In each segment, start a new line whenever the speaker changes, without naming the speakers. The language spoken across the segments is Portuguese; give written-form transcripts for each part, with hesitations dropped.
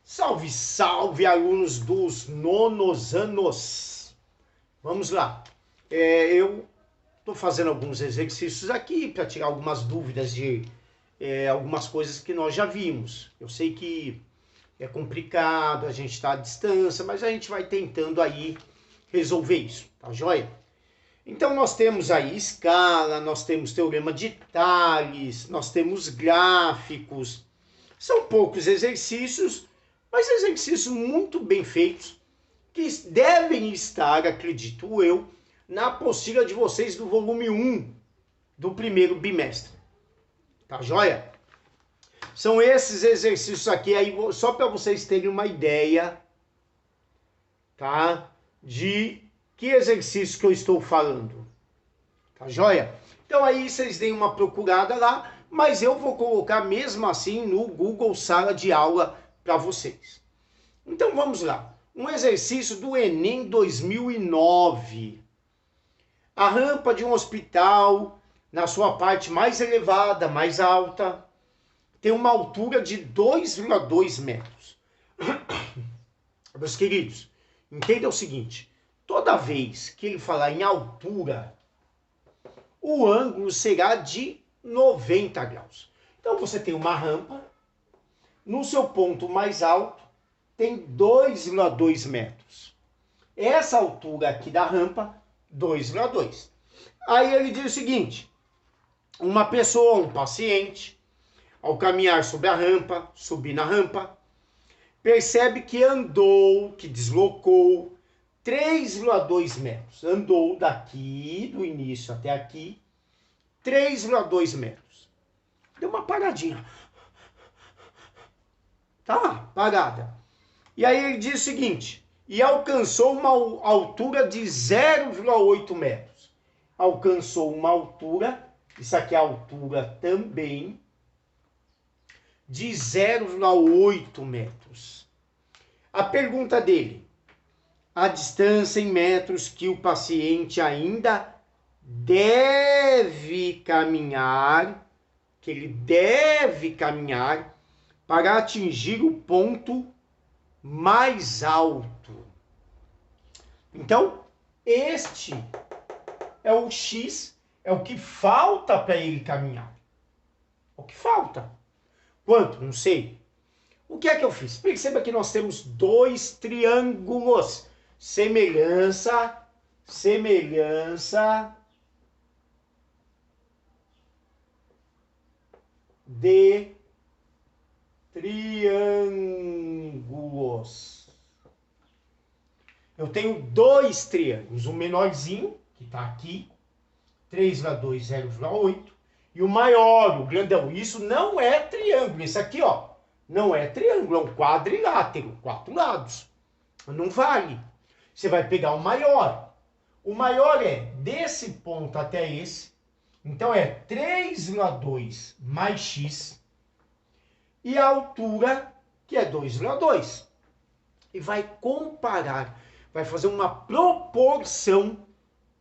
Salve, salve, alunos dos nonos anos! Vamos lá. Eu estou fazendo alguns exercícios aqui para tirar algumas dúvidas de algumas coisas que nós já vimos. Eu sei que é complicado, a gente está à distância, mas a gente vai tentando aí resolver isso, tá joia? Então nós temos aí escala, nós temos teorema de Tales, nós temos gráficos. São poucos exercícios, mas exercícios muito bem feitos, que devem estar, acredito eu, na apostila de vocês do volume 1 do primeiro bimestre. Tá joia? São esses exercícios aqui, aí, só para vocês terem uma ideia, tá? De que exercício que eu estou falando. Tá joia? Então aí vocês deem uma procurada lá, mas eu vou colocar mesmo assim no Google Sala de Aula para vocês. Então vamos lá. Um exercício do Enem 2009. A rampa de um hospital, na sua parte mais elevada, mais alta, tem uma altura de 2,2 metros. Meus queridos, entenda o seguinte. Toda vez que ele falar em altura, o ângulo será de 90 graus. Então você tem uma rampa, no seu ponto mais alto tem 2,2 metros. Essa altura aqui da rampa, 2,2. Aí ele diz o seguinte, uma pessoa, um paciente, ao caminhar sobre a rampa, subir na rampa, percebe que andou, que deslocou 3,2 metros. Andou daqui, do início até aqui, 3,2 metros. Deu uma paradinha. Tá, parada. E aí ele diz o seguinte, e alcançou uma altura de 0,8 metros. Alcançou uma altura, isso aqui é a altura também, de 0,8 metros. A pergunta dele, a distância em metros que o paciente ainda deve caminhar, que ele deve caminhar para atingir o ponto mais alto. Então, este é o X, é o que falta para ele caminhar. O que falta? Quanto? Não sei. O que é que eu fiz? Perceba que nós temos dois triângulos. Semelhança, de triângulos. Eu tenho dois triângulos, o menorzinho, que está aqui, 3,2, 0,8, e o maior, o grandão. Isso não é triângulo, isso aqui, ó, não é triângulo, é um quadrilátero, 4 lados. Não vale. Você vai pegar o maior. O maior é desse ponto até esse, então é 3,2 mais x, e a altura, que é 2,2. E vai comparar, vai fazer uma proporção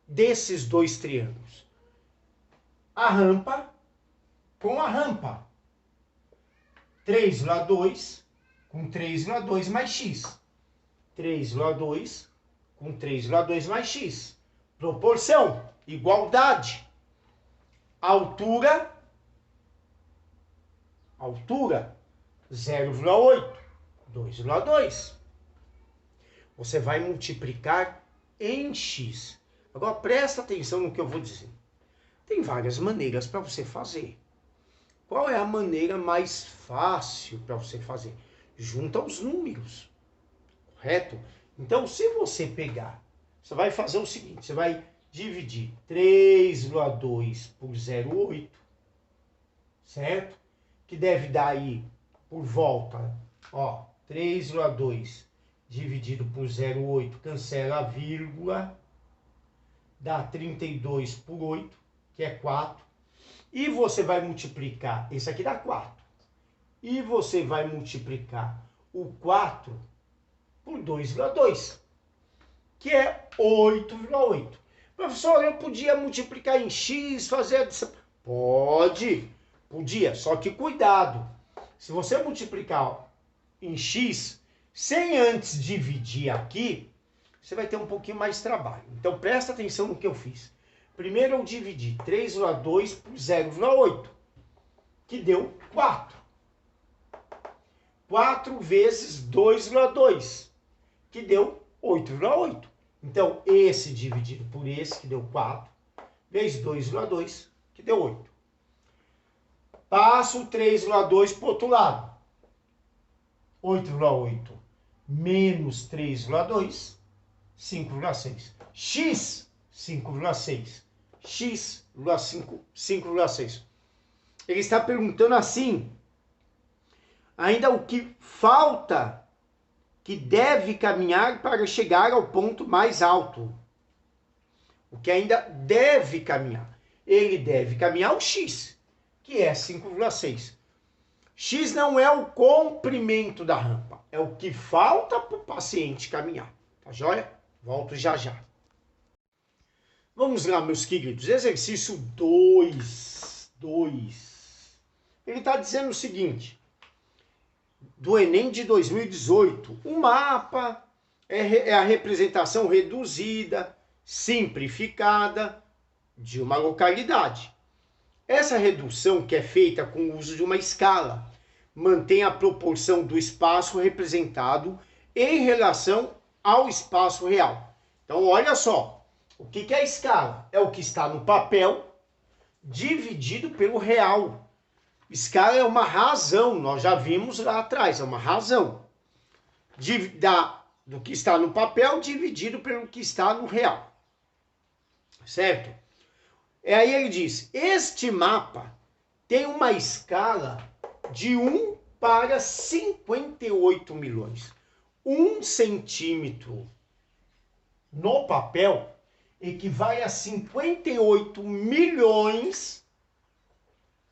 desses dois triângulos. A rampa com a rampa. 3,2 com 3,2 mais x. 3,2 com 3,2 mais x. Proporção, igualdade. Altura 0,8, 2,2. Você vai multiplicar em x. Agora presta atenção no que eu vou dizer. Tem várias maneiras para você fazer. Qual é a maneira mais fácil para você fazer? Junta os números, correto? Então, se você pegar, você vai fazer o seguinte, você vai dividir 3,2 por 0,8, certo? Que deve dar aí, por volta, ó, 3,2 dividido por 0,8, cancela a vírgula, dá 32 por 8, que é 4. E você vai multiplicar, esse aqui dá 4. E você vai multiplicar o 4 por 2,2, que é 8,8. Professor, eu podia multiplicar em x, fazer... Podia, só que cuidado. Se você multiplicar em x, sem antes dividir aqui, você vai ter um pouquinho mais de trabalho. Então presta atenção no que eu fiz. Primeiro eu dividi 3,2 por 0,8, que deu 4. 4 vezes 2,2, que deu 8,8. Então esse dividido por esse, que deu 4, vezes 2,2, que deu 8. Passo o 3,2 para o outro lado. 8,8 menos 3,2, 5,6. X, 5,6. X, 5,6. Ele está perguntando assim, ainda o que falta que deve caminhar para chegar ao ponto mais alto. O que ainda deve caminhar. Ele deve caminhar o x, que é 5,6. X não é o comprimento da rampa, é o que falta para o paciente caminhar. Tá joia? Volto já já. Vamos lá, meus queridos. Exercício 2. Ele está dizendo o seguinte, do Enem de 2018. O mapa é a representação reduzida, simplificada de uma localidade. Essa redução, que é feita com o uso de uma escala, mantém a proporção do espaço representado em relação ao espaço real. Então, olha só, o que é a escala? É o que está no papel dividido pelo real. Escala é uma razão, nós já vimos lá atrás, é uma razão do que está no papel dividido pelo que está no real. Certo? Aí ele diz, este mapa tem uma escala de 1 para 58 milhões. 1 centímetro no papel equivale a 58 milhões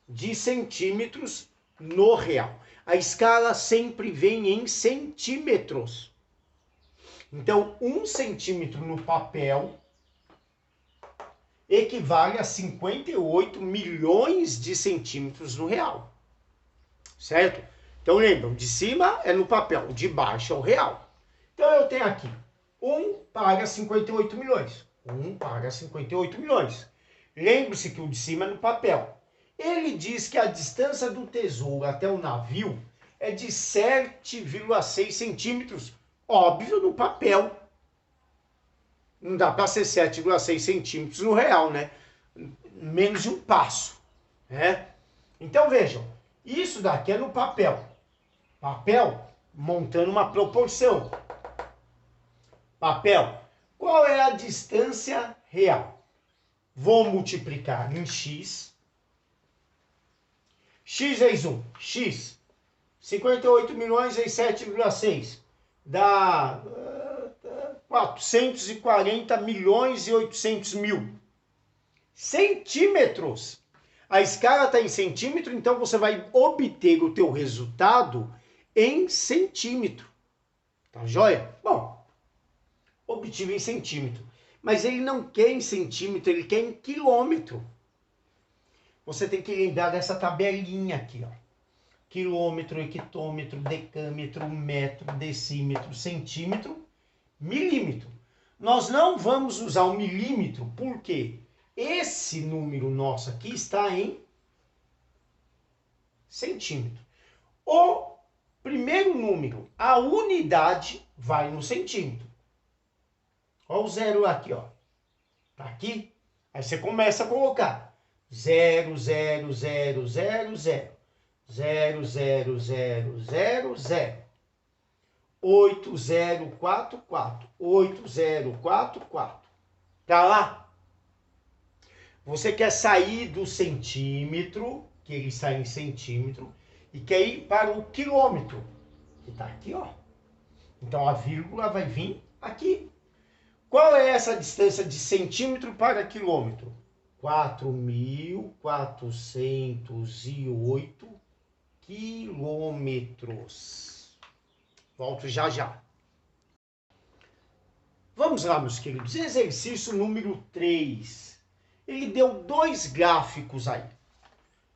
de centímetros no real. A escala sempre vem em centímetros. Então, 1 centímetro no papel equivale a 58 milhões de centímetros no real. Certo? Então, lembram, de cima é no papel, de baixo é o real. Então, eu tenho aqui 1 para 58 milhões. 1 para 58 milhões. Lembre-se que o de cima é no papel. Ele diz que a distância do tesouro até o navio é de 7,6 centímetros. Óbvio, no papel. Não dá para ser 7,6 centímetros no real, né? Menos de um passo. Né? Então, vejam. Isso daqui é no papel. Papel montando uma proporção. Papel. Qual é a distância real? Vou multiplicar em x. X vezes 1. X. 58 milhões vezes 7,6. Dá 440 milhões e 800 mil. Centímetros. A escala está em centímetro, então você vai obter o teu resultado em centímetro. Tá joia? Bom, obtive em centímetro. Mas ele não quer em centímetro, ele quer em quilômetro. Você tem que lembrar dessa tabelinha aqui, ó. Quilômetro, hectômetro, decâmetro, metro, decímetro, centímetro, milímetro. Nós não vamos usar o milímetro, porque esse número nosso aqui está em centímetro. O primeiro número, a unidade, vai no centímetro. Olha o zero aqui, ó. Tá aqui. Aí você começa a colocar 0, 0, 0, 0, 0. 0, 0, 0, 0, 0. 8, 0, 4, 4. 8, 0, 4, 4. Tá lá? Você quer sair do centímetro, que ele está em centímetro, e quer ir para o quilômetro, que está aqui, ó. Então a vírgula vai vir aqui. Qual é essa distância de centímetro para quilômetro? 4.408 quilômetros. Volto já já. Vamos lá, meus queridos. Exercício número 3. Ele deu 2 gráficos aí.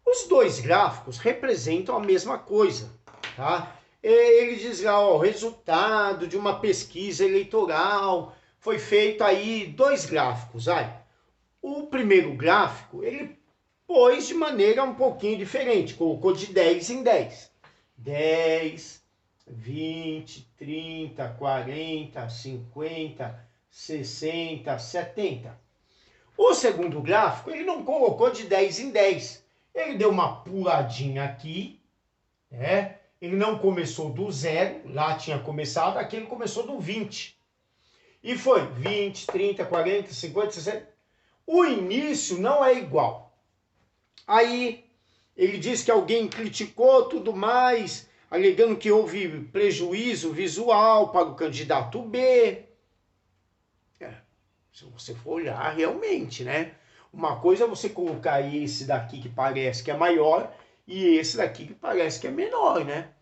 Os 2 gráficos representam a mesma coisa, tá? Ele diz lá, ó, resultado de uma pesquisa eleitoral, foi feito aí 2 gráficos. O primeiro gráfico, ele pôs de maneira um pouquinho diferente, colocou de 10 em 10. 10, 20, 30, 40, 50, 60, 70. O segundo gráfico, ele não colocou de 10 em 10. Ele deu uma puladinha aqui, né? Ele não começou do 0, lá tinha começado, aqui ele começou do 20. E foi 20, 30, 40, 50, 60. O início não é igual. Aí ele diz que alguém criticou tudo mais, alegando que houve prejuízo visual para o candidato B. Se você for olhar realmente, né? Uma coisa é você colocar esse daqui que parece que é maior e esse daqui que parece que é menor, né?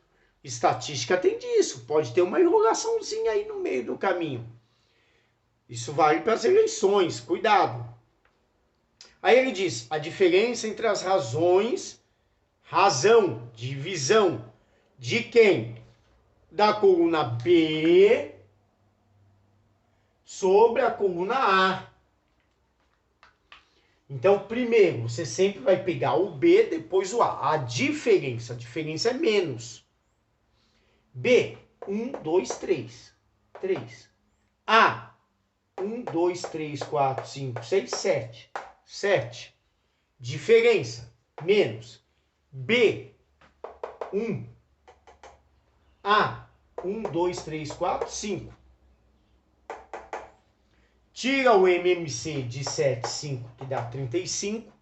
Estatística tem disso, pode ter uma enrolaçãozinha aí no meio do caminho. Isso vale para as eleições, cuidado. Aí ele diz, a diferença entre as razão, divisão, de quem? Da coluna B sobre a coluna A. Então, primeiro, você sempre vai pegar o B, depois o A. A diferença é menos. B, 1, 2, 3. 3. A, 1, 2, 3, 4, 5, 6, 7. 7. Diferença, menos. B, 1. A, 1, 2, 3, 4, 5. Tira o MMC de 7, 5, que dá 35.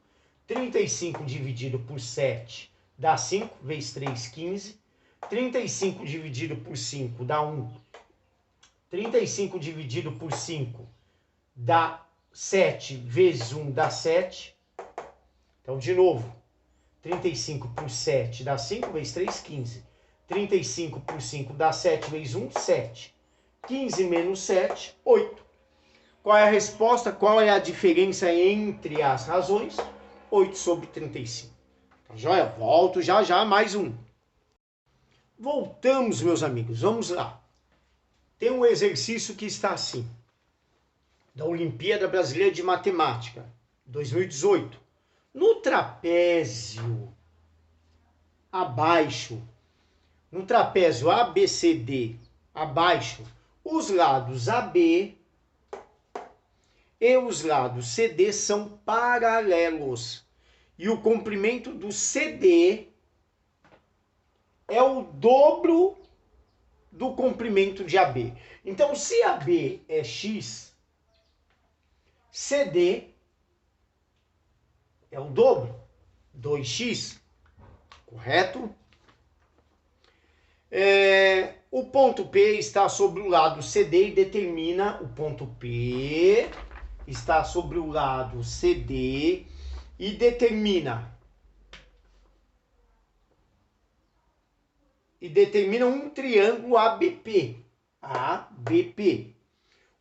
35 dividido por 7 dá 5, vezes 3, 15. 35 dividido por 5 dá 1. 35 dividido por 5 dá 7, vezes 1 dá 7. Então, de novo, 35 por 7 dá 5, vezes 3, 15. 35 por 5 dá 7, vezes 1, 7. 15 menos 7, 8. Qual é a resposta? Qual é a diferença entre as razões? 8 sobre 35. Tá joia? Volto já já, mais um. Voltamos, meus amigos, vamos lá. Tem um exercício que está assim, da Olimpíada Brasileira de Matemática, 2018. No trapézio abaixo, no trapézio ABCD abaixo, os lados AB e os lados CD são paralelos. E o comprimento do CD é o dobro do comprimento de AB. Então, se AB é X, CD é o dobro, 2x, correto? O ponto P está sobre o lado CD e determina o ponto P está sobre o lado CD e determina um triângulo ABP,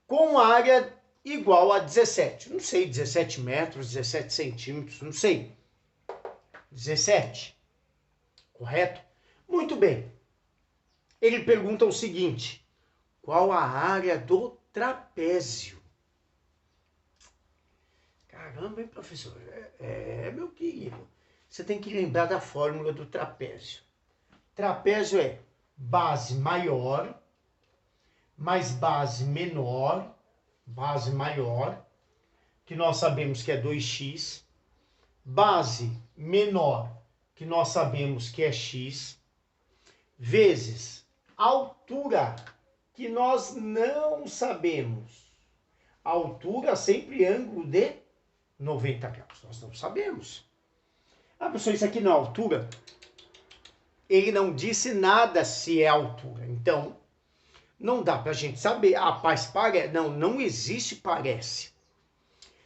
com área igual a 17. Não sei, 17 metros, 17 centímetros, não sei. 17, correto? Muito bem. Ele pergunta o seguinte, qual a área do trapézio? Caramba, hein, professor? Meu querido, você tem que lembrar da fórmula do trapézio. Trapézio é base maior, mais base menor, base maior, que nós sabemos que é 2x, base menor, que nós sabemos que é x, vezes altura, que nós não sabemos. Altura sempre ângulo de 90 graus, nós não sabemos. Professor, isso aqui não é altura? Ele não disse nada se é altura, então não dá pra gente saber. Mas parece. Não existe parece.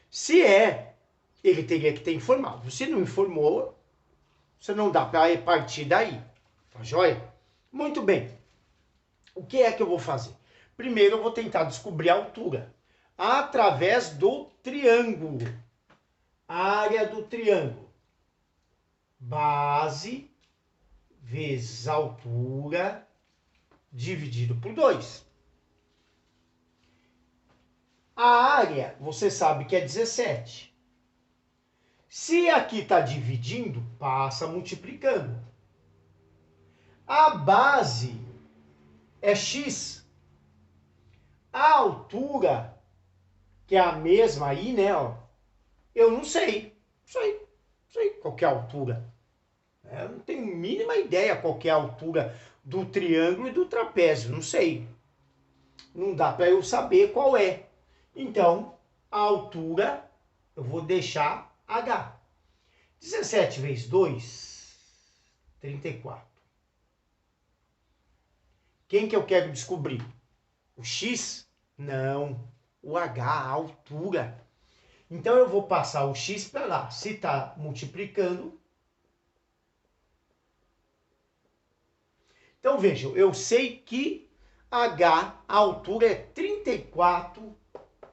Se é, ele teria que ter informado. Se não informou, você não dá pra partir daí. Tá joia? Muito bem. O que é que eu vou fazer? Primeiro eu vou tentar descobrir a altura. Através do triângulo. Área do triângulo. Base vezes altura dividido por 2. A área, você sabe que é 17. Se aqui está dividindo, passa multiplicando. A base é x. A altura, que é a mesma aí, né? Ó, eu não sei. Não sei qual que é a altura. Eu não tenho a mínima ideia qual que é a altura do triângulo e do trapézio. Não sei. Não dá para eu saber qual é. Então, a altura eu vou deixar H. 17 vezes 2, 34. Quem que eu quero descobrir? O X? Não. O H, a altura. Então, eu vou passar o X para lá. Se está multiplicando. Então, vejam, eu sei que H, a altura é 34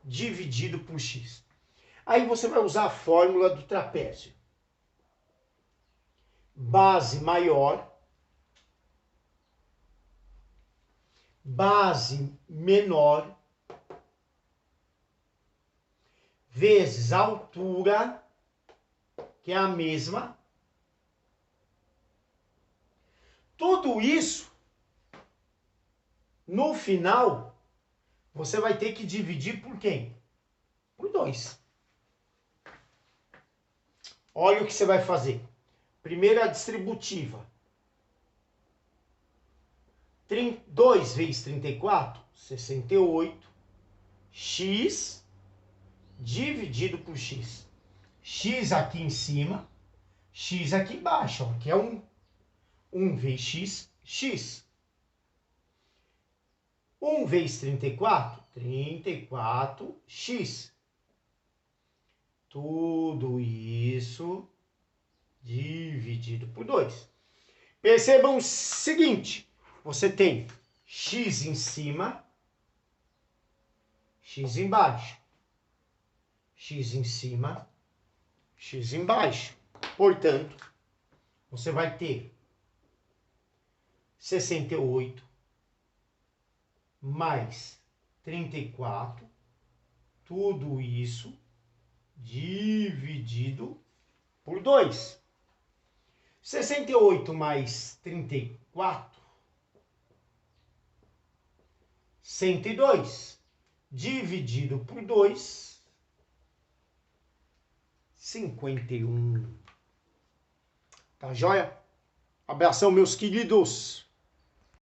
dividido por X. Aí você vai usar a fórmula do trapézio. Base maior, base menor, vezes a altura, que é a mesma. Tudo isso, no final, você vai ter que dividir por quem? Por 2. Olha o que você vai fazer. Primeiro a distributiva. 2 vezes 34, 68. X dividido por x. X aqui em cima, x aqui embaixo, ó, que é 1. 1 vezes x, x. 1 vezes 34, 34x. Tudo isso dividido por 2. Percebam o seguinte, você tem x em cima, x embaixo. X em cima, x embaixo. Portanto, você vai ter 68 mais 34, tudo isso dividido por 2. 68 mais 34, 102. Dividido por 2, 51. Tá joia? Abração, meus queridos.